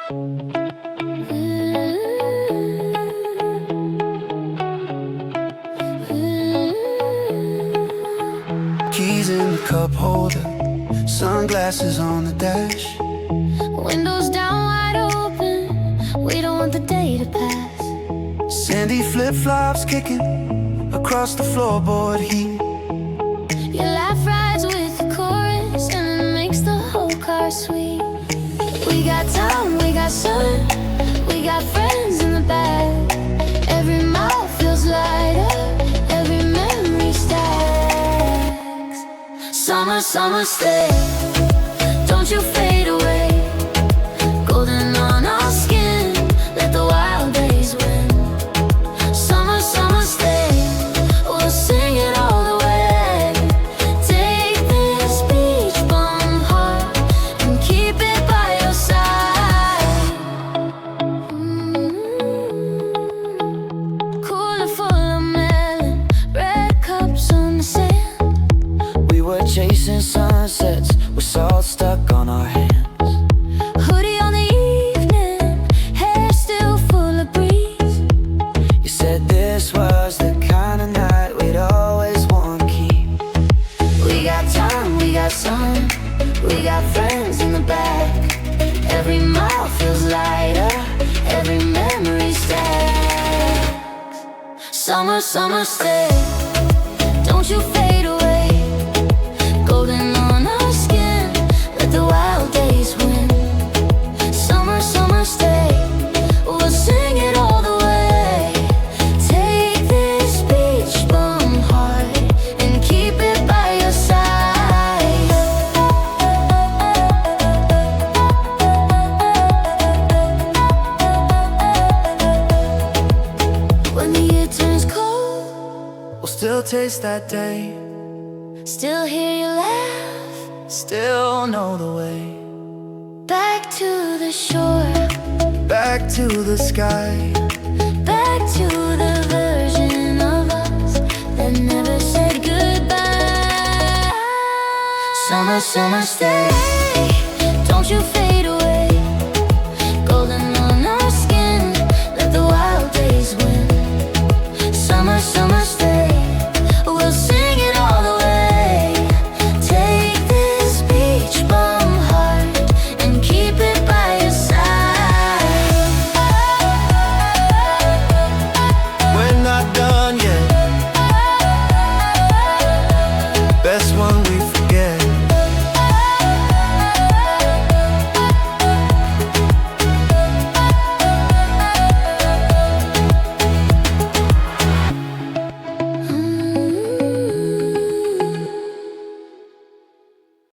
Keys in the cup holder, sunglasses on the dash. Windows down wide open, we don't want the day to pass. Sandy flip-flops kicking across the floorboard heat. Your laugh rides with the chorus and it makes the whole car sweet. We got time, we got sun, we got friends in the back. Every mile feels lighter, every memory stacks. Summer, summer stay, don't you fade away. Golden on our skin, let the wild days win. Summer, summer stay, we'll sing it all the way. Take this beach bum heart and keep it by your side. Cooler full of melon, red cups on the sand. We were chasing sunsets with salt stuck on our hands. Hoodie on the evening, hair still full of breeze. You said this was the kind of night we'd always want to keep. We got time, we got sun, we got friends in the back. Every mile feels lighter, every memory stacks. Summer, summer stay, don't you fade away. Golden on our skin, let the wild days win. Summer, summer stay, we'll sing it all the way. Take this beach bum heart and keep it by your side. When the year turns cold, We'll still taste that day, still hear you laugh. still know the way. Back to the shore, Back to the sky, back to the version of us that never said goodbye. Summer, summer stay, don't you feel